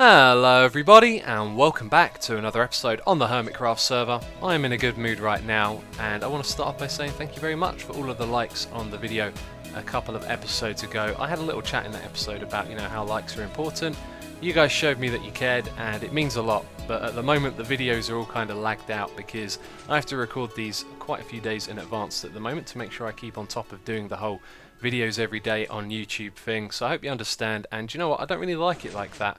Hello everybody and welcome back to another episode on the Hermitcraft server. I am in a good mood right now and I want to start off by saying thank you very much for all of the likes on the video a couple of episodes ago. I had a little chat in that episode about how likes are important. You guys showed me that you cared and it means a lot, but at the moment the videos are all kind of lagged out because I have to record these quite a few days in advance at the moment to make sure I keep on top of doing the whole videos every day on YouTube thing. So I hope you understand, and you know what, I don't really like it like that.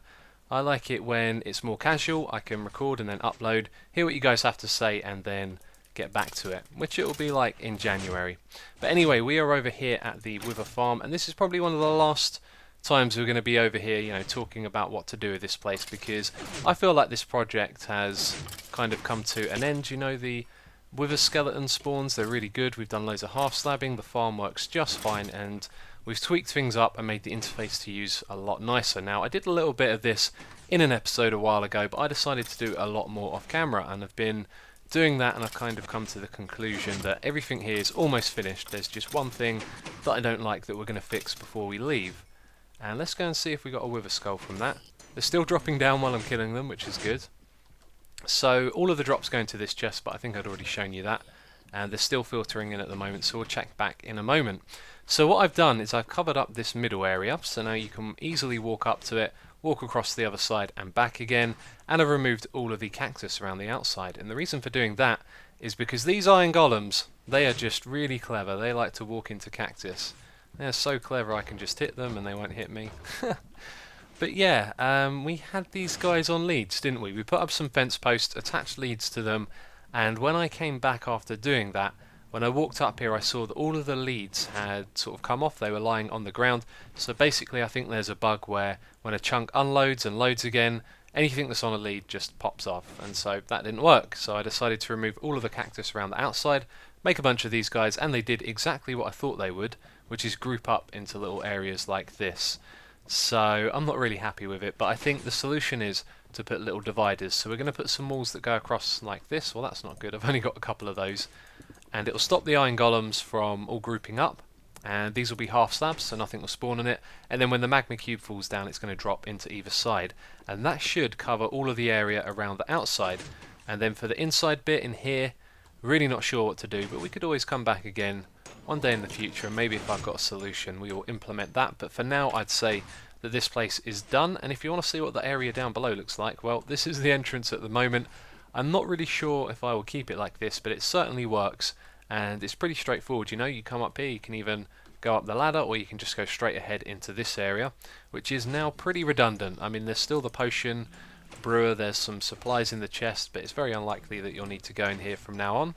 I like it when it's more casual. I can record and then upload, hear what you guys have to say and then get back to it, which it will be like in January. But anyway, we are over here at the Wither farm and this is probably one of the last times we're going to be over here, talking about what to do with this place, because I feel like this project has kind of come to an end. The Wither skeleton spawns, they're really good. We've done loads of half slabbing, the farm works just fine, and we've tweaked things up and made the interface to use a lot nicer. Now, I did a little bit of this in an episode a while ago, but I decided to do a lot more off camera, and I've been doing that, and I've kind of come to the conclusion that everything here is almost finished. There's just one thing that I don't like that we're going to fix before we leave. And let's go and see if we got a Wither skull from that. They're still dropping down while I'm killing them, which is good. So all of the drops go into this chest, but I think I'd already shown you that. And they're still filtering in at the moment, so we'll check back in a moment. So what I've done is I've covered up this middle area, so now you can easily walk up to it, walk across the other side and back again, and I've removed all of the cactus around the outside. And the reason for doing that is because these iron golems, they are just really clever. They like to walk into cactus. They're so clever I can just hit them and they won't hit me. But yeah, we had these guys on leads, didn't we? We put up some fence posts, attached leads to them, and when I came back after doing that, when I walked up here I saw that all of the leads had sort of come off. They were lying on the ground. So basically I think there's a bug where when a chunk unloads and loads again, anything that's on a lead just pops off, and so that didn't work. So I decided to remove all of the cactus around the outside, make a bunch of these guys, and they did exactly what I thought they would, which is group up into little areas like this. So I'm not really happy with it, but I think the solution is to put little dividers. So we're going to put some walls that go across like this. Well, that's not good, I've only got a couple of those. And it'll stop the iron golems from all grouping up, and these will be half slabs, so nothing will spawn in it. And then when the magma cube falls down, it's going to drop into either side, and that should cover all of the area around the outside. And then for the inside bit in here, really not sure what to do, but we could always come back again one day in the future, and maybe if I've got a solution we will implement that. But for now I'd say that this place is done. And if you want to see what the area down below looks like, well, this is the entrance at the moment. I'm not really sure if I will keep it like this, but it certainly works, and it's pretty straightforward. You come up here, you can even go up the ladder, or you can just go straight ahead into this area, which is now pretty redundant. I mean, there's still the potion brewer, there's some supplies in the chest, but it's very unlikely that you'll need to go in here from now on.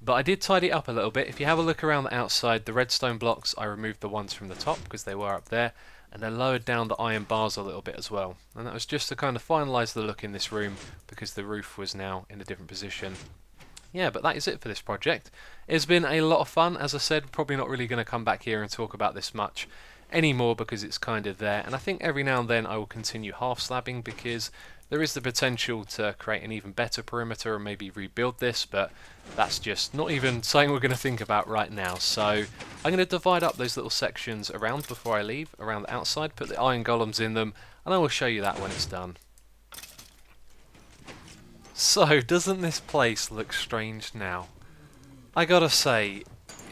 But I did tidy it up a little bit. If you have a look around the outside, the redstone blocks, I removed the ones from the top because they were up there, and I lowered down the iron bars a little bit as well. And that was just to kind of finalise the look in this room because the roof was now in a different position. Yeah, but that is it for this project. It's been a lot of fun. As I said, probably not really going to come back here and talk about this much anymore because it's kind of there. And I think every now and then I will continue half slabbing because there is the potential to create an even better perimeter and maybe rebuild this, but that's just not even something we're going to think about right now. So I'm going to divide up those little sections around before I leave, around the outside, put the iron golems in them, and I will show you that when it's done. So, doesn't this place look strange now? I gotta say,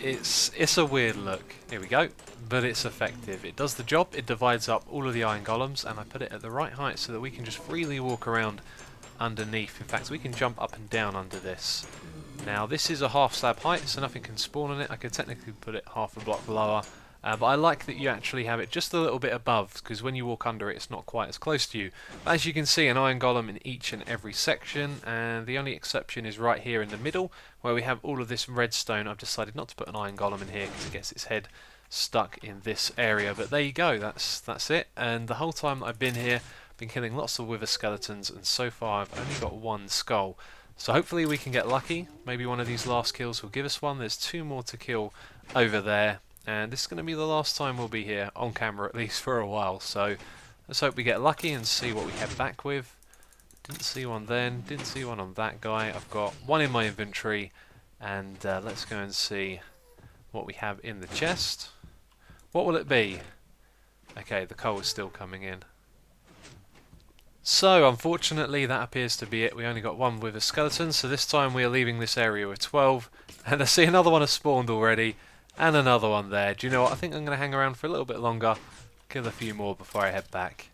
it's a weird look. Here we go. But it's effective. It does the job. It divides up all of the iron golems, and I put it at the right height so that we can just freely walk around underneath. In fact, we can jump up and down under this. Now, this is a half slab height, so nothing can spawn on it. I could technically put it half a block lower. But I like that you actually have it just a little bit above, because when you walk under it, it's not quite as close to you. But as you can see, an iron golem in each and every section, and the only exception is right here in the middle, where we have all of this redstone. I've decided not to put an iron golem in here, because it gets its head stuck in this area. But there you go, that's it. And the whole time that I've been here, I've been killing lots of wither skeletons, and so far I've only got one skull. So hopefully we can get lucky. Maybe one of these last kills will give us one. There's 2 more to kill over there. And this is going to be the last time we'll be here, on camera at least, for a while. So let's hope we get lucky and see what we head back with. Didn't see one then, didn't see one on that guy. I've got one in my inventory, and let's go and see what we have in the chest. What will it be? Okay, the coal is still coming in. So unfortunately that appears to be it. We only got one with a skeleton, so this time we are leaving this area with 12. And I see another one has spawned already, and another one there. Do you know what? I think I'm going to hang around for a little bit longer, kill a few more before I head back.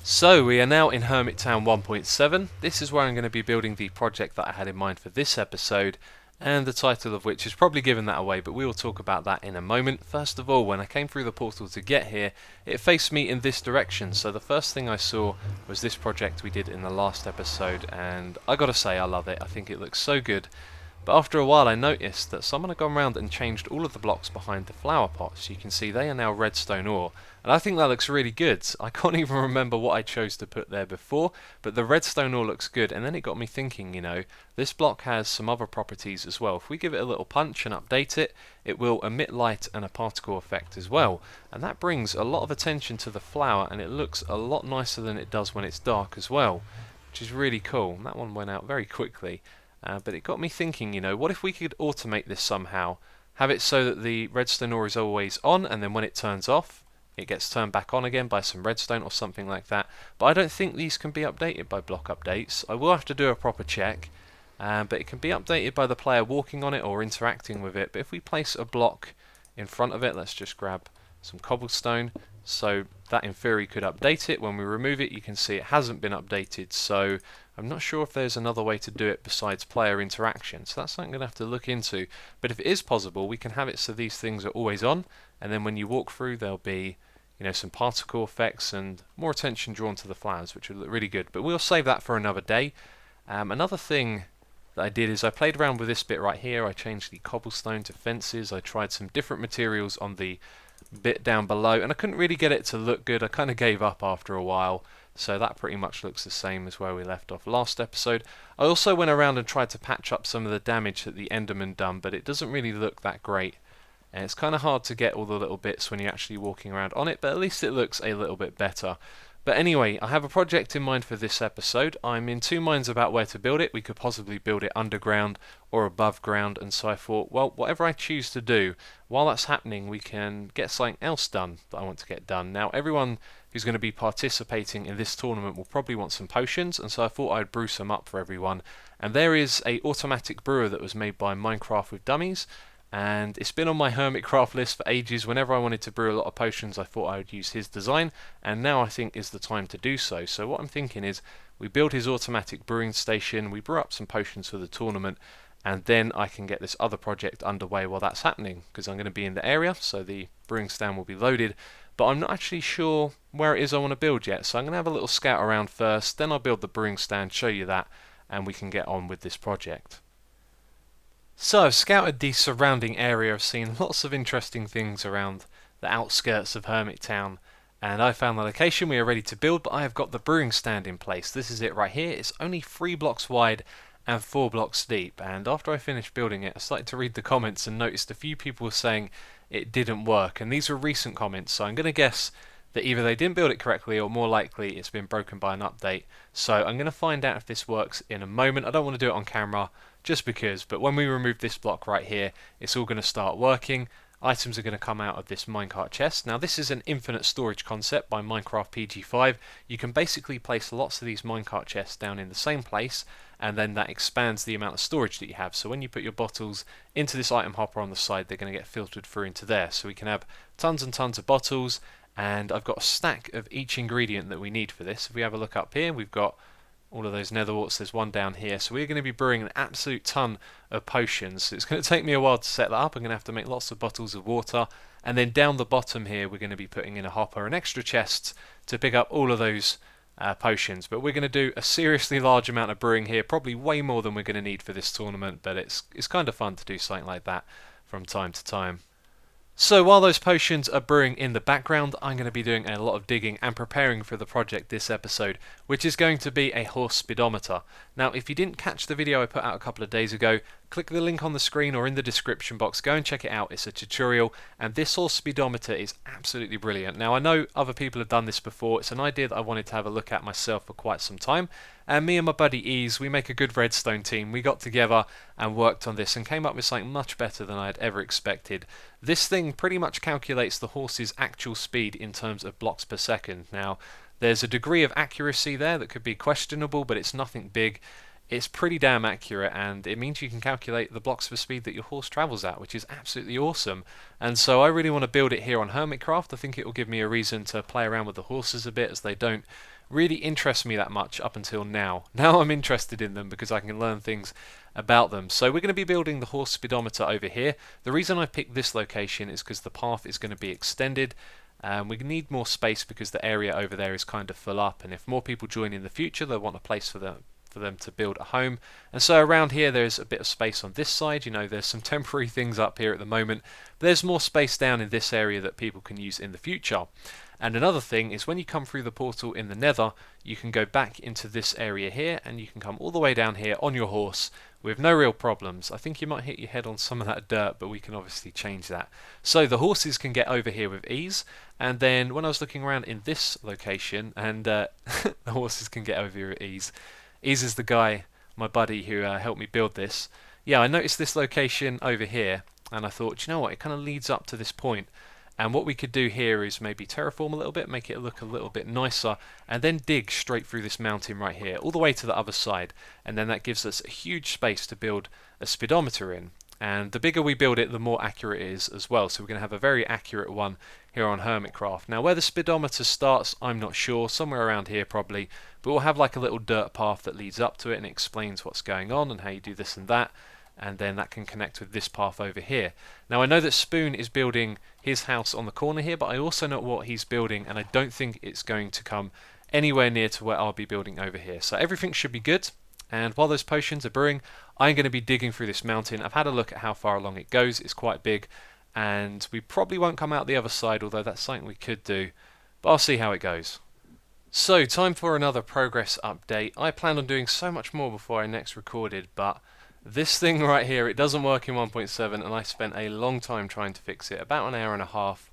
So we are now in Hermit Town 1.7. This is where I'm going to be building the project that I had in mind for this episode, and the title of which is probably giving that away, but we will talk about that in a moment. First of all, when I came through the portal to get here, it faced me in this direction, so the first thing I saw was this project we did in the last episode, and I gotta say I love it. I think it looks so good. But after a while I noticed that someone had gone around and changed all of the blocks behind the flower pots. You can see they are now redstone ore, and I think that looks really good. I can't even remember what I chose to put there before, but the redstone ore looks good, and then it got me thinking, you know, this block has some other properties as well. If we give it a little punch and update it, it will emit light and a particle effect as well, and that brings a lot of attention to the flower, and it looks a lot nicer than it does when it's dark as well, which is really cool. That one went out very quickly. But it got me thinking, you know, what if we could automate this somehow? Have it so that the redstone ore is always on, and then when it turns off, it gets turned back on again by some redstone or something like that. But I don't think these can be updated by block updates. I will have to do a proper check, but it can be updated by the player walking on it or interacting with it. But if we place a block in front of it, let's just grab some cobblestone, so that in theory could update it. When we remove it, you can see it hasn't been updated, so I'm not sure if there's another way to do it besides player interaction, so that's something I'm going to have to look into. But if it is possible, we can have it so these things are always on, and then when you walk through there'll be, you know, some particle effects and more attention drawn to the flowers, which would look really good. But we'll save that for another day. Another thing that I did is I played around with this bit right here. I changed the cobblestone to fences. I tried some different materials on the bit down below, and I couldn't really get it to look good. I kind of gave up after a while, so that pretty much looks the same as where we left off last episode. I also went around and tried to patch up some of the damage that the Enderman done, but it doesn't really look that great, and it's kind of hard to get all the little bits when you're actually walking around on it, but at least it looks a little bit better. But anyway, I have a project in mind for this episode. I'm in two minds about where to build it. We could possibly build it underground or above ground, and so I thought, well, whatever I choose to do, while that's happening, we can get something else done that I want to get done. Now, everyone who's going to be participating in this tournament will probably want some potions, and so I thought I'd brew some up for everyone. And there is a automatic brewer that was made by Minecraft with Dummies, and it's been on my Hermitcraft list for ages. Whenever I wanted to brew a lot of potions, I thought I would use his design, and now I think is the time to do so. So what I'm thinking is we build his automatic brewing station, we brew up some potions for the tournament, and then I can get this other project underway while that's happening, because I'm going to be in the area, so the brewing stand will be loaded, but I'm not actually sure where it is I want to build yet, so I'm going to have a little scout around first, then I'll build the brewing stand, show you that, and we can get on with this project. So I've scouted the surrounding area. I've seen lots of interesting things around the outskirts of Hermit Town, and I found the location we are ready to build, but I have got the brewing stand in place. This is it right here. It's only 3 blocks wide and 4 blocks deep, and after I finished building it I started to read the comments and noticed a few people were saying it didn't work, and these were recent comments, so I'm going to guess that either they didn't build it correctly or more likely it's been broken by an update. So I'm going to find out if this works in a moment. I don't want to do it on camera just because, but when we remove this block right here, it's all going to start working. Items are going to come out of this minecart chest. Now this is an infinite storage concept by Minecraft PG5. You can basically place lots of these minecart chests down in the same place, and then that expands the amount of storage that you have. So when you put your bottles into this item hopper on the side, they're going to get filtered through into there. So we can have tons and tons of bottles, and I've got a stack of each ingredient that we need for this. If we have a look up here, we've got all of those nether warts. There's one down here, so we're going to be brewing an absolute ton of potions. It's going to take me a while to set that up. I'm going to have to make lots of bottles of water, and then down the bottom here we're going to be putting in a hopper and extra chests to pick up all of those potions. But we're going to do a seriously large amount of brewing here, probably way more than we're going to need for this tournament, but it's kind of fun to do something like that from time to time. So while those potions are brewing in the background, I'm going to be doing a lot of digging and preparing for the project this episode, which is going to be a horse speedometer. Now if you didn't catch the video I put out a couple of days ago, click the link on the screen or in the description box, go and check it out. It's a tutorial, and this horse speedometer is absolutely brilliant. Now I know other people have done this before. It's an idea that I wanted to have a look at myself for quite some time, and me and my buddy Ease, we make a good redstone team. We got together and worked on this and came up with something much better than I had ever expected. This thing pretty much calculates the horse's actual speed in terms of blocks per second. Now There's a degree of accuracy there that could be questionable, but it's nothing big. It's pretty damn accurate, and it means you can calculate the blocks for speed that your horse travels at, which is absolutely awesome. And so I really want to build it here on Hermitcraft. I think it will give me a reason to play around with the horses a bit, as they don't really interest me that much up until now. Now I'm interested in them because I can learn things about them. So we're going to be building the horse speedometer over here. The reason I picked this location is because the path is going to be extended. We need more space because the area over there is kind of full up, and if more people join in the future, they'll want a place for them to build a home. And so around here there's a bit of space on this side. You know, there's some temporary things up here at the moment. There's more space down in this area that people can use in the future. And another thing is, when you come through the portal in the nether, you can go back into this area here, and you can come all the way down here on your horse with no real problems. I think you might hit your head on some of that dirt, but we can obviously change that. So the horses can get over here with ease, and then when I was looking around in this location, and the horses can get over here with ease. Ease is the guy, my buddy, who helped me build this. Yeah, I noticed this location over here, and I thought, you know what, it kind of leads up to this point. And what we could do here is maybe terraform a little bit, make it look a little bit nicer, and then dig straight through this mountain right here, all the way to the other side. And then that gives us a huge space to build a speedometer in. And the bigger we build it, the more accurate it is as well. So we're going to have a very accurate one here on Hermitcraft. Now where the speedometer starts, I'm not sure, somewhere around here probably, but we'll have like a little dirt path that leads up to it and explains what's going on and how you do this and that. And then that can connect with this path over here. Now I know that Spoon is building his house on the corner here, but I also know what he's building, and I don't think it's going to come anywhere near to where I'll be building over here. So everything should be good, and while those potions are brewing, I'm going to be digging through this mountain. I've had a look at how far along it goes. It's quite big, and we probably won't come out the other side, although that's something we could do, but I'll see how it goes. So time for another progress update. I planned on doing so much more before I next recorded, but this thing right here, it doesn't work in 1.7, and I spent a long time trying to fix it, about an hour and a half,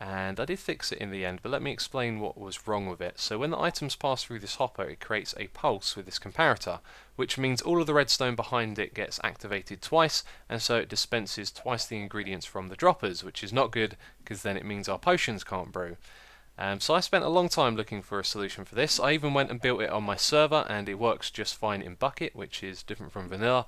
and I did fix it in the end, but let me explain what was wrong with it. So when the items pass through this hopper, it creates a pulse with this comparator, which means all of the redstone behind it gets activated twice, and so it dispenses twice the ingredients from the droppers, which is not good, because then it means our potions can't brew. So I spent a long time looking for a solution for this. I even went and built it on my server, and it works just fine in Bucket, which is different from vanilla.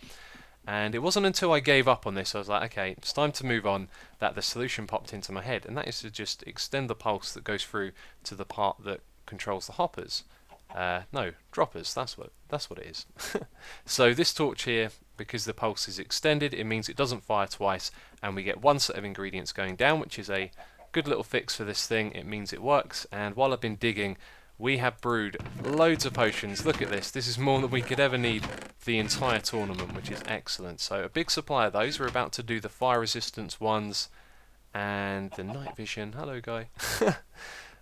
And it wasn't until I gave up on this, I was like, okay, it's time to move on, that the solution popped into my head, and that is to just extend the pulse that goes through to the part that controls the hoppers. No, droppers, that's what it is. So this torch here, because the pulse is extended, it means it doesn't fire twice, and we get one set of ingredients going down, which is a good little fix for this thing. It means it works, and while I've been digging, we have brewed loads of potions. Look at this. This is more than we could ever need for the entire tournament, which is excellent. So a big supply of those. We're about to do the fire resistance ones and the night vision. Hello, guy.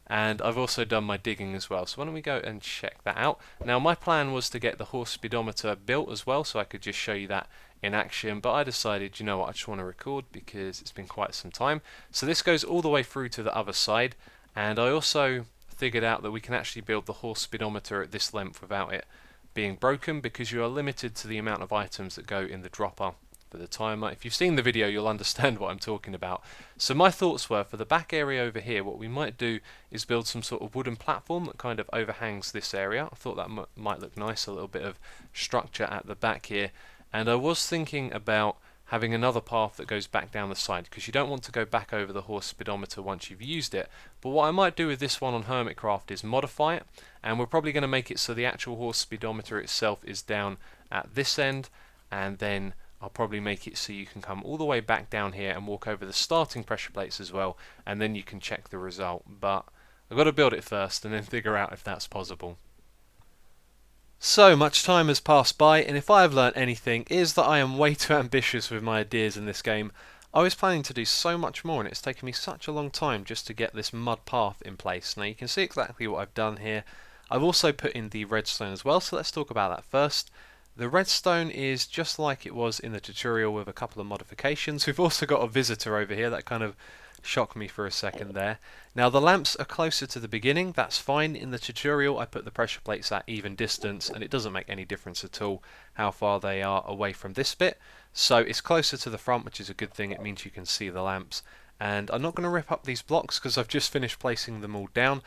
And I've also done my digging as well. So why don't we go and check that out. Now my plan was to get the horse speedometer built as well, so I could just show you that in action, but I decided, you know what, I just want to record because it's been quite some time. So this goes all the way through to the other side, and I also figured out that we can actually build the horse speedometer at this length without it being broken, because you are limited to the amount of items that go in the dropper for the timer. If you've seen the video, you'll understand what I'm talking about. So my thoughts were, for the back area over here, what we might do is build some sort of wooden platform that kind of overhangs this area. I thought that might look nice, a little bit of structure at the back here. And I was thinking about having another path that goes back down the side, because you don't want to go back over the horse speedometer once you've used it. But what I might do with this one on Hermitcraft is modify it, and we're probably going to make it so the actual horse speedometer itself is down at this end, and then I'll probably make it so you can come all the way back down here and walk over the starting pressure plates as well, and then you can check the result. But I've got to build it first and then figure out if that's possible. So much time has passed by, and if I have learnt anything, it is that I am way too ambitious with my ideas in this game. I was planning to do so much more, and it's taken me such a long time just to get this mud path in place. Now you can see exactly what I've done here. I've also put in the redstone as well, so let's talk about that first. The redstone is just like it was in the tutorial with a couple of modifications. We've also got a visitor over here. That kind of shocked me for a second there. Now the lamps are closer to the beginning, that's fine. In the tutorial I put the pressure plates at even distance, and it doesn't make any difference at all how far they are away from this bit. So it's closer to the front, which is a good thing. It means you can see the lamps. And I'm not going to rip up these blocks because I've just finished placing them all down,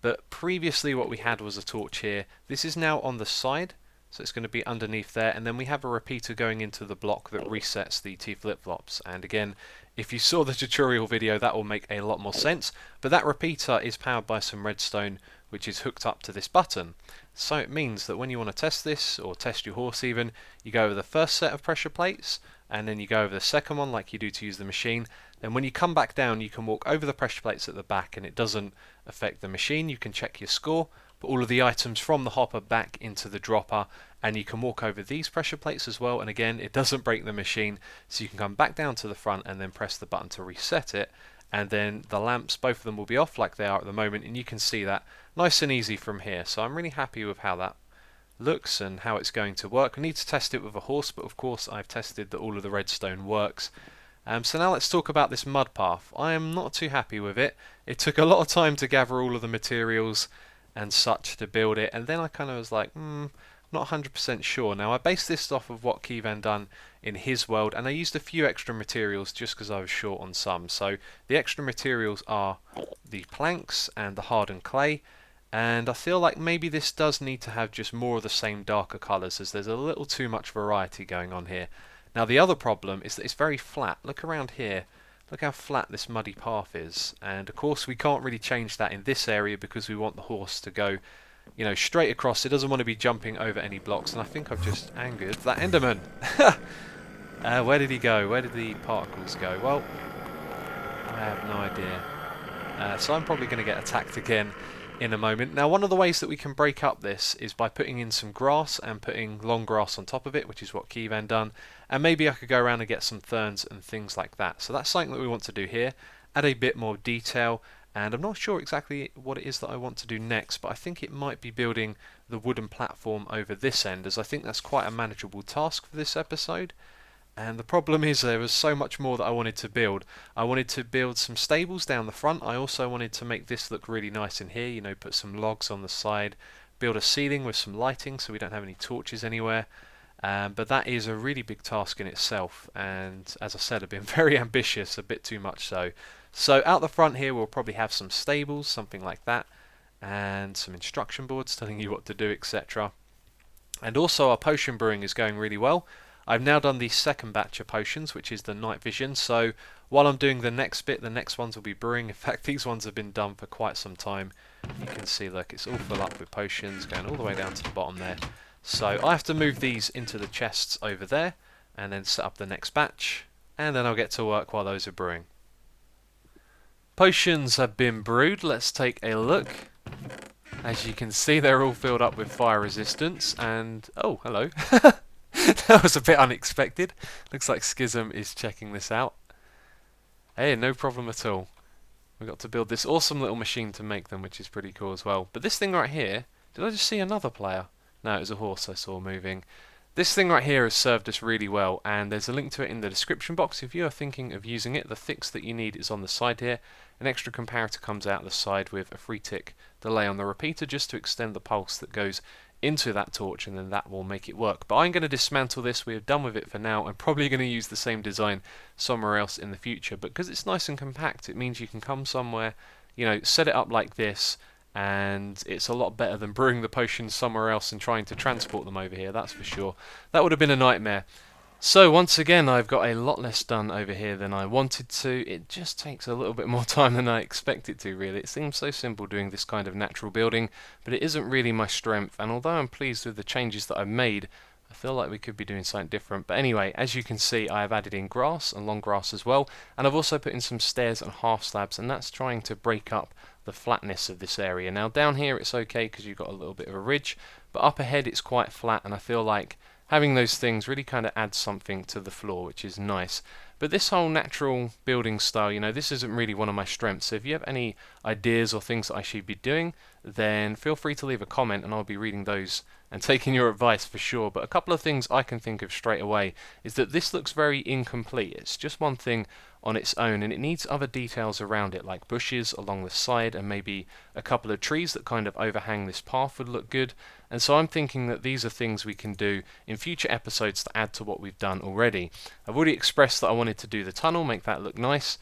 But previously what we had was a torch here. This is now on the side, so it's going to be underneath there, and then we have a repeater going into the block that resets the T flip-flops. And again, if you saw the tutorial video, that will make a lot more sense. But that repeater is powered by some redstone, which is hooked up to this button. So it means that when you want to test this, or test your horse even, you go over the first set of pressure plates, and then you go over the second one like you do to use the machine. Then when you come back down, you can walk over the pressure plates at the back, and it doesn't affect the machine. You can check your score, put all of the items from the hopper back into the dropper, and you can walk over these pressure plates as well, and again, it doesn't break the machine, so you can come back down to the front and then press the button to reset it, and then the lamps, both of them will be off like they are at the moment, and you can see that nice and easy from here. So I'm really happy with how that looks and how it's going to work. I need to test it with a horse, but of course I've tested that all of the redstone works. So now let's talk about this mud path. I am not too happy with it. It took a lot of time to gather all of the materials and such to build it, and then I kind of was like, not 100% sure. Now I based this off of what Kevan done in his world, and I used a few extra materials just because I was short on some. So the extra materials are the planks and the hardened clay, and I feel like maybe this does need to have just more of the same darker colours, as there's a little too much variety going on here. Now the other problem is that it's very flat. Look around here. Look how flat this muddy path is, and of course we can't really change that in this area because we want the horse to go, you know, straight across. It doesn't want to be jumping over any blocks, and I think I've just angered that Enderman. Where did he go? Where did the particles go? Well, I have no idea. So I'm probably going to get attacked again in a moment. Now one of the ways that we can break up this is by putting in some grass and putting long grass on top of it, which is what Kevan done, and maybe I could go around and get some ferns and things like that. So that's something that we want to do here, add a bit more detail, and I'm not sure exactly what it is that I want to do next, but I think it might be building the wooden platform over this end, as I think that's quite a manageable task for this episode. And the problem is there was so much more that I wanted to build. I wanted to build some stables down the front. I also wanted to make this look really nice in here, you know, put some logs on the side, build a ceiling with some lighting so we don't have any torches anywhere. But that is a really big task in itself, and as I said, I've been very ambitious, a bit too much so. So out the front here we'll probably have some stables, something like that, and some instruction boards telling you what to do, etc. And also our potion brewing is going really well. I've now done the second batch of potions, which is the night vision, so while I'm doing the next bit, the next ones will be brewing. In fact, these ones have been done for quite some time. You can see, look, it's all full up with potions, going all the way down to the bottom there. So I have to move these into the chests over there, and then set up the next batch, and then I'll get to work while those are brewing. Potions have been brewed. Let's take a look. As you can see, they're all filled up with fire resistance, and oh, hello. That was a bit unexpected. Looks like Schism is checking this out. Hey, no problem at all. We got to build this awesome little machine to make them, which is pretty cool as well. But this thing right here, did I just see another player? No, it was a horse I saw moving. This thing right here has served us really well, and there's a link to it in the description box if you are thinking of using it. The fix that you need is on the side here. An extra comparator comes out the side with a 3-tick delay on the repeater just to extend the pulse that goes into that torch, and then that will make it work. But I'm going to dismantle this. We are done with it for now. I'm probably going to use the same design somewhere else in the future, but because it's nice and compact, it means you can come somewhere, you know, set it up like this, and it's a lot better than brewing the potions somewhere else and trying to transport them over here, that's for sure. That would have been a nightmare. So once again, I've got a lot less done over here than I wanted to. It just takes a little bit more time than I expect it to, really. It seems so simple doing this kind of natural building, but it isn't really my strength, and although I'm pleased with the changes that I've made, I feel like we could be doing something different. But anyway, as you can see, I have added in grass and long grass as well, and I've also put in some stairs and half slabs, and that's trying to break up the flatness of this area. Now down here it's okay because you've got a little bit of a ridge, but up ahead it's quite flat, and I feel like having those things really kind of adds something to the floor, which is nice. But this whole natural building style, you know, this isn't really one of my strengths. So if you have any ideas or things that I should be doing, then feel free to leave a comment and I'll be reading those and taking your advice for sure. But a couple of things I can think of straight away is that this looks very incomplete. It's just one thing on its own, and it needs other details around it, like bushes along the side and maybe a couple of trees that kind of overhang this path would look good. And so I'm thinking that these are things we can do in future episodes to add to what we've done already. I've already expressed that I wanted to do the tunnel, make that look nice,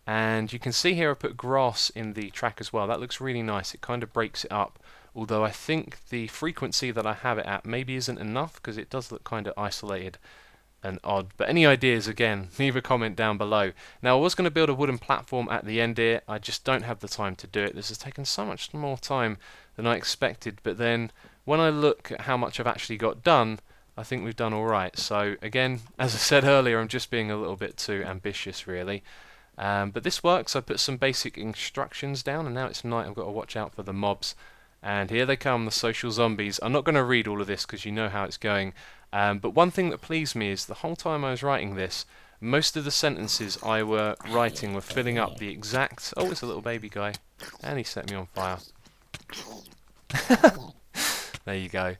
And you can see here I put grass in the track as well. That looks really nice. It kind of breaks it up. Although I think the frequency that I have it at maybe isn't enough because it does look kind of isolated and odd. But any ideas, again, leave a comment down below. Now I was going to build a wooden platform at the end here. I just don't have the time to do it. This has taken so much more time than I expected. But then when I look at how much I've actually got done, I think we've done alright. So again, as I said earlier, I'm just being a little bit too ambitious really. But this works. I put some basic instructions down and now it's night. I've got to watch out for the mobs. And here they come, the social zombies. I'm not going to read all of this because you know how it's going. But one thing that pleased me is the whole time I was writing this, most of the sentences I were writing were filling up the exact... Oh, it's a little baby guy. And he set me on fire. There you go.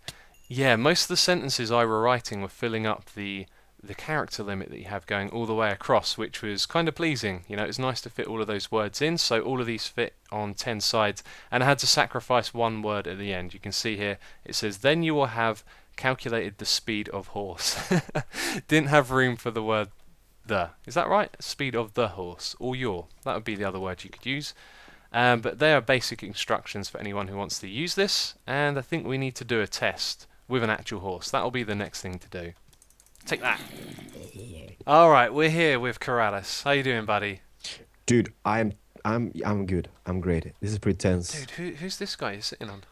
Yeah, most of the sentences I were writing were filling up the character limit that you have going all the way across, which was kind of pleasing. You know, it's nice to fit all of those words in, so all of these fit on 10 sides, and I had to sacrifice one word at the end. You can see here, it says, then you will have calculated the speed of horse. Didn't have room for the word the. Is that right? Speed of the horse, or your. That would be the other word you could use. But they are basic instructions for anyone who wants to use this, and I think we need to do a test with an actual horse. That'll be the next thing to do. Take that. Alright, we're here with Keralis. How you doing, buddy? Dude, I'm good. I'm great. This is pretty tense. Dude, who's this guy you're sitting on?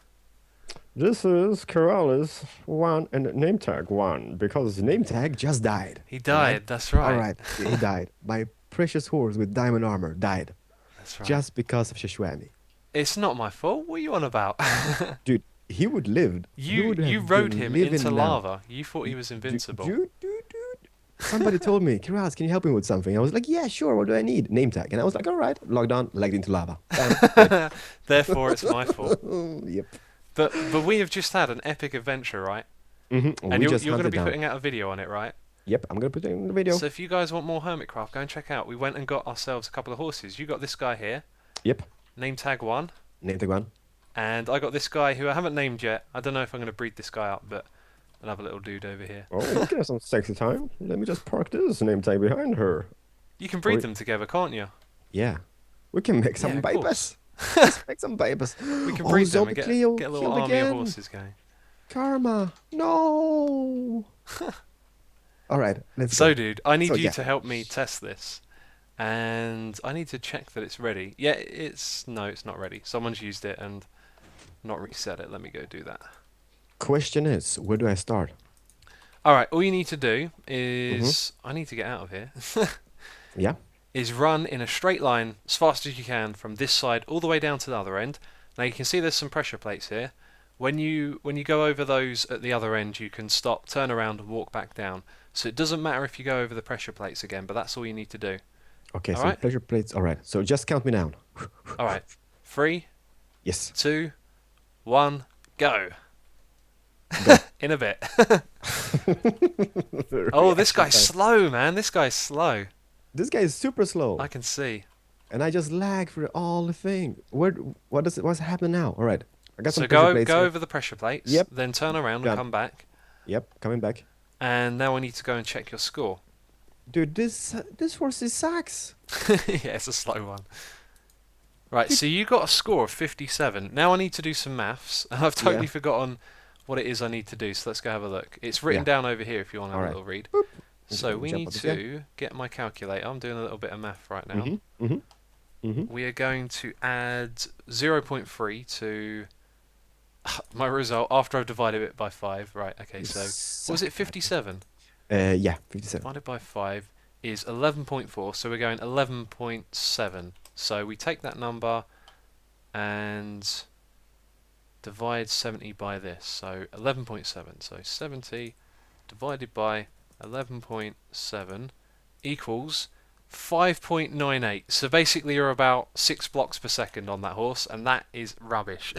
This is Keralis 1 and name tag 1 because name tag just died. He died, that's right. Alright, he died. My precious horse with diamond armor died. That's right. Just because of Shishwami. It's not my fault. What are you on about? Dude, he would live. You rode him into lava. You thought he was invincible. Dude. Somebody told me, Keralis, can you help me with something? I was like, yeah, sure. What do I need? Name tag. And I was like, all right. Logged on, legged into lava. Therefore, it's my fault. Yep. But we have just had an epic adventure, right? Mm-hmm. And you're going to be putting out a video on it, right? Yep, I'm going to put it in the video. So if you guys want more Hermitcraft, go and check out. We went and got ourselves a couple of horses. You got this guy here. Yep. Name tag 1. Name tag 1. And I got this guy who I haven't named yet. I don't know if I'm going to breed this guy up, but another little dude over here. Oh, look at some sexy time. Let me just park this name tag behind her. You can breed them together, can't you? Yeah. We can make some babies. Let's make some babies. We can breed them and get a little army again. of horses going. Karma. No. All right. Let's so, go. dude, I need you to help me test this. And I need to check that it's ready. Yeah, no, it's not ready. Someone's used it and not reset it. Let me go do that. Question is, where do I start? Alright, all you need to do is... I need to get out of here. Yeah? Is run in a straight line as fast as you can from this side all the way down to the other end. Now you can see there's some pressure plates here. When you go over those at the other end, you can stop, turn around and walk back down. So it doesn't matter if you go over the pressure plates again, but that's all you need to do. Okay, so pressure plates. All right, so just count me down. All right, 3, yes, 2, 1, go. In a bit. Oh, this guy's slow, man. This guy's slow. This guy is super slow. I can see. And I just lag for all the thing. What's happening now? All right, I got some pressure plates. So go over the pressure plates. Yep. Then turn around and come back. Yep, coming back. And now I need to go and check your score. Dude, this horse sucks. Yeah, it's a slow one. Right, so you got a score of 57. Now I need to do some maths, and I've totally forgotten what it is I need to do, so let's go have a look. It's written down over here if you want to have a little read. Boop. So we need to get my calculator. I'm doing a little bit of math right now. We are going to add 0.3 to my result after I've divided it by 5. Right, okay, so what was it, 57? Yeah, 57. Divided by 5 is 11.4, so we're going 11.7. So we take that number and divide 70 by this, so 11.7. So 70 divided by 11.7 equals 5.98. So basically you're about 6 blocks per second on that horse, and that is rubbish.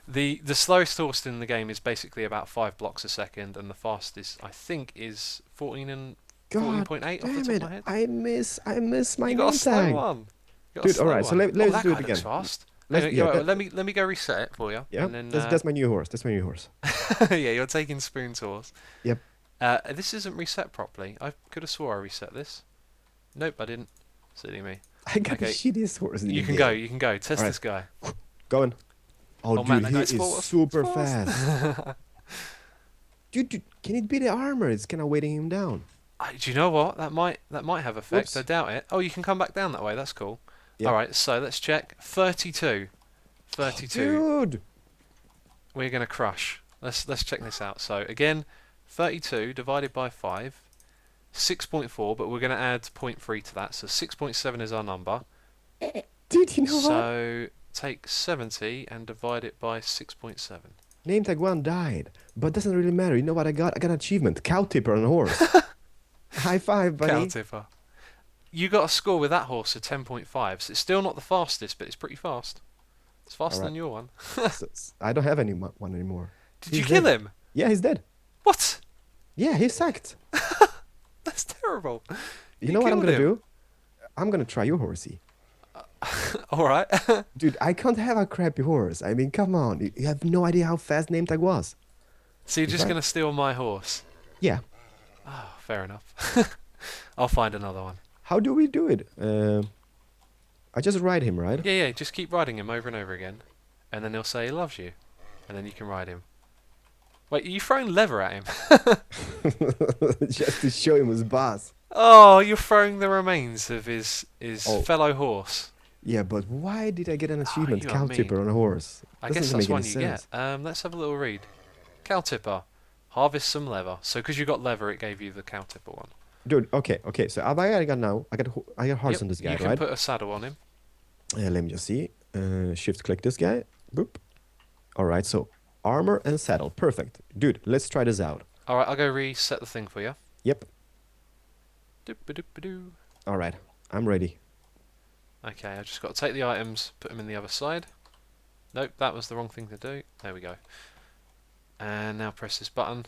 The slowest horse in the game is basically about 5 blocks a second, and the fastest I think is 14.8 off the top of my head. I miss my You got a slow one. Dude, all right, so let's do it again. Fast. Let me go reset it for you. Yeah, and then, that's my new horse. That's my new horse. Yeah, you're taking Spoon's horse. Yep. This isn't reset properly. I could have swore I reset this. Nope, I didn't. Silly me. I got the Okay, shittiest horse in the you can game. go. You can go. Test Alright. this guy. Going. Oh, Oh man, dude, that he guy's is fast. super He's fast. Dude, can it be the armor? It's kind of weighting him down. Do you know what? That might have effect. I Whoops. doubt it. Oh, you can come back down that way. That's cool. Yep. All right, so let's check. 32. 32. Dude. We're gonna crush. Let's check this out. So again, 32 divided by 5, 6.4. But we're gonna add 0.3 to that. So 6.7 is our number. Dude, you know what? So take 70 and divide it by 6.7. Name tag 1 died, but doesn't really matter. You know what I got? I got an achievement. Cow tipper on a horse. High five, buddy. Cow tipper. You got a score with that horse of 10.5. So it's still not the fastest, but it's pretty fast. It's faster Alright. than your one. I don't have one anymore. Did you He's kill dead. him? Yeah, he's dead. What? Yeah, he's sacked. That's terrible. You know what I'm killed gonna him. do? I'm gonna try your horsey. All right. Dude, I can't have a crappy horse. I mean, come on. You have no idea how fast name tag was. So you're just Right. gonna steal my horse? Yeah. Oh, fair enough. I'll find another one. How do we do it? I just ride him, right? Yeah. Just keep riding him over and over again, and then he'll say he loves you, and then you can ride him. Wait, are you throwing leather at him? Just to show him his boss. Oh, you're throwing the remains of his Oh. fellow horse. Yeah, but why did I get an achievement? you are Cow mean. tipper on a horse. I Doesn't guess make that's any one you sense. get. Let's have a little read. Cow tipper. Harvest some leather. So because you got leather, it gave you the cow tipper one. Dude, okay. So I got now. I got hearts on this guy, you can right? put a saddle on him. Let me just see. Shift click this guy. Boop. All right. So armor and saddle. Perfect. Dude, let's try this out. All right, I'll go reset the thing for you. Yep. Doop-a-doop-a-doo. All right. I'm ready. Okay, I've just got to take the items, put them in the other side. Nope, that was the wrong thing to do. There we go. And now press this button,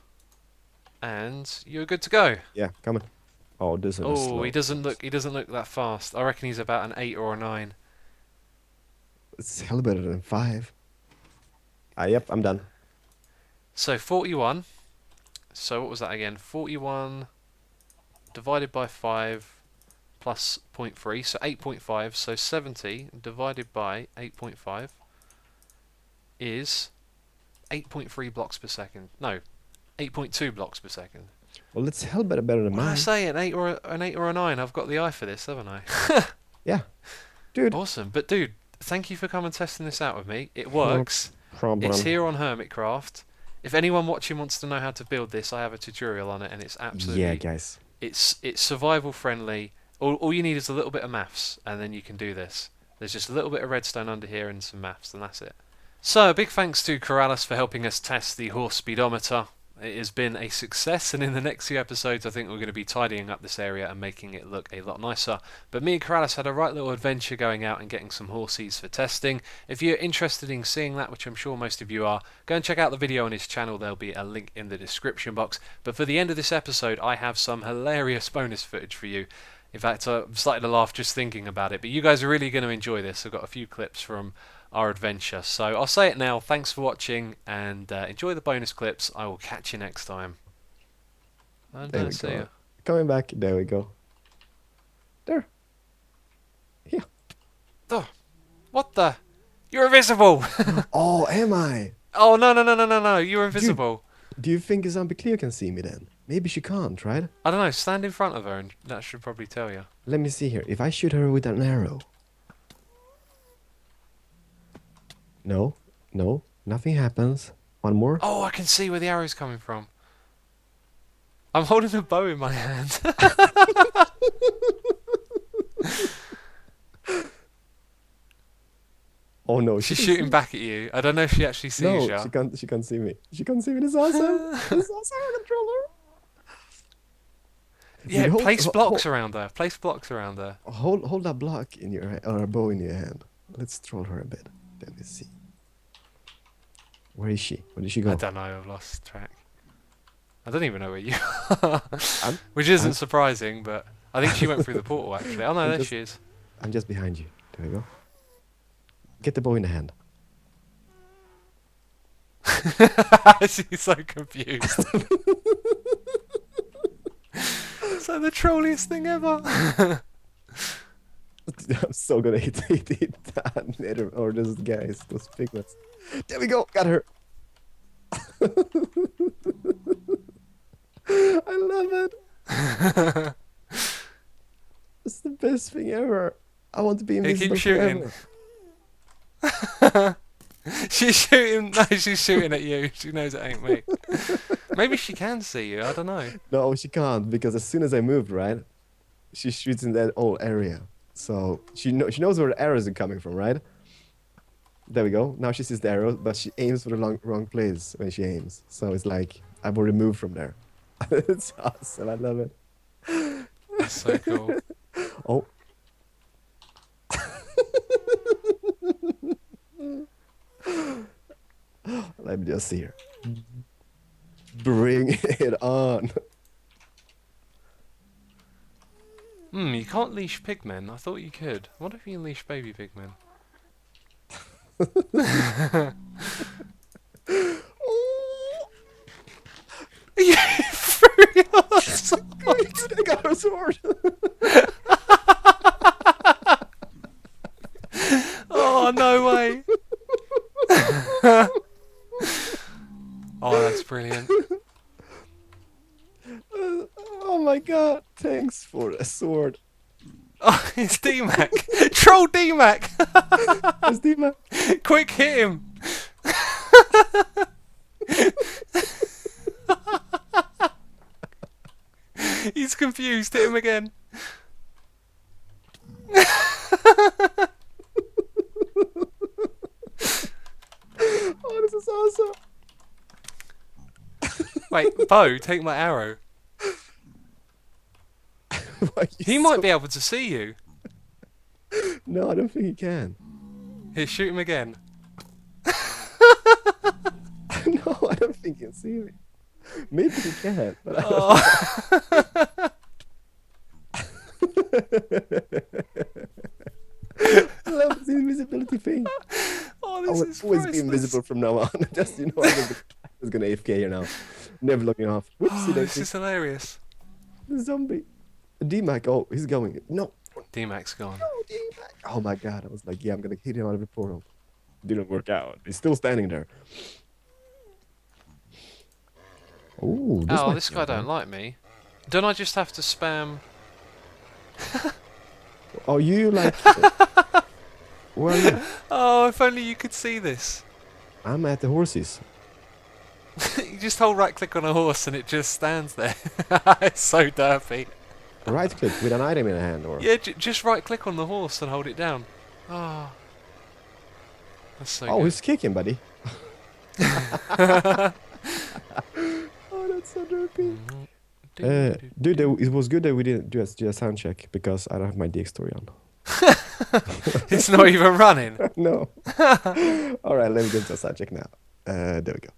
and you're good to go. Yeah, come on. Oh, this is Oh, he doesn't look that fast. I reckon he's about an 8 or a 9. It's hell better than 5. Yep, I'm done. So 41. So what was that again? 41 divided by 5 plus 0.3, so 8.5. So 70 divided by 8.5 is 8.3 blocks per second. No, 8.2 blocks per second. Well, it's hell better than What did I mine. say? An 8 or a 9? I've got the eye for this, haven't I? Yeah, dude. Awesome. But dude, thank you for coming and testing this out with me. It works. Problem. It's here on Hermitcraft. If anyone watching wants to know how to build this, I have a tutorial on it, and it's absolutely Yeah, guys. it's survival friendly. All you need is a little bit of maths, and then you can do this. There's just a little bit of redstone under here and some maths, and that's it. So, a big thanks to Keralis for helping us test the horse speedometer. It has been a success, and in the next few episodes I think we're going to be tidying up this area and making it look a lot nicer. But me and Keralis had a right little adventure going out and getting some horses for testing. If you're interested in seeing that, which I'm sure most of you are, go and check out the video on his channel. There'll be a link in the description box. But for the end of this episode, I have some hilarious bonus footage for you. In fact, I'm starting to laugh just thinking about it. But you guys are really going to enjoy this. I've got a few clips from our adventure. So I'll say it now. Thanks for watching, and enjoy the bonus clips. I will catch you next time. And There we see go. ya. Coming back. There we go. There. Yeah. Oh, what the? You're invisible! Oh, am I? Oh, no. You're invisible. Do you think a zombie Cleo can see me then? Maybe she can't, right? I don't know. Stand in front of her, and that should probably tell you. Let me see here. If I shoot her with an arrow. No. Nothing happens. One more. Oh, I can see where the arrow's coming from. I'm holding a bow in my hand. Oh no, She's can shooting see- back at you. I don't know if she actually sees No, you. she can't see me. She can't see me. This is awesome. This is awesome, controller. Yeah, Dude, hold- place ho- blocks around her. Place blocks around her. Hold that block in your or a bow in your hand. Let's troll her a bit. Let me see. Where is she? Where did she go? I don't know. I've lost track. I don't even know where you are. I'm- Which isn't I'm- surprising, but I think she went through the portal actually. Oh no, I'm there just- she is. I'm just behind you. There we go. Get the bow in the hand. She's so confused. It's like the trolliest thing ever. I'm so gonna hit that nether or this guys, those pigments. There we go, got her. I love it. It's the best thing ever. I want to be Here, keep invisible shooting. forever. She's shooting. No, she's shooting at you. She knows it ain't me. Maybe she can see you. I don't know. No, she can't because as soon as I moved, right, she shoots in that whole area. So she knows where the arrows are coming from, right? There we go. Now she sees the arrow, but she aims for the wrong place when she aims. So it's like I've already moved from there. It's awesome. I love it. That's so cool. Oh. Let me just see here. Bring it on. You can't leash pigmen. I thought you could. What if you leash baby pigmen? You threw your sword. I got her sword. Oh, no way. Oh, that's brilliant. Oh my god, thanks for a sword. Oh, it's D-Mac. Troll D-Mac. It's D-Mac. Quick, hit him. He's confused. Hit him again. Oh, this is awesome. Wait, Bo, take my arrow. He might be able to see you. No, I don't think he can. Here, shoot him again. No, I don't think he can see me. Maybe he can, but I don't Oh. I love the invisibility thing. Oh, I this will is always be priceless. invisible from now on. Just, you know, I'm just gonna AFK here now. Never looking off. Oh, Whoopsie this daisy. is hilarious. The zombie. D-Mac, oh, he's going. No. D-Mac's gone. No, D-Mac. Oh my god, I was like, yeah, I'm gonna hit him out of the portal. Didn't work out. He's still standing there. Oh, This guy don't like me. Don't I just have to spam? Oh, you like... Where are you? Oh, if only you could see this. I'm at the horses. You just hold right click on a horse and it just stands there. It's so derpy. Right click with an item in a hand, or... Yeah, just right click on the horse and hold it down. Oh, that's so Oh, good. he's kicking, buddy. Oh, that's so derpy. Dude, it was good that we didn't do a sound check because I don't have my DX story on. It's not even running. No. All right, let me get to a sound check now. There we go.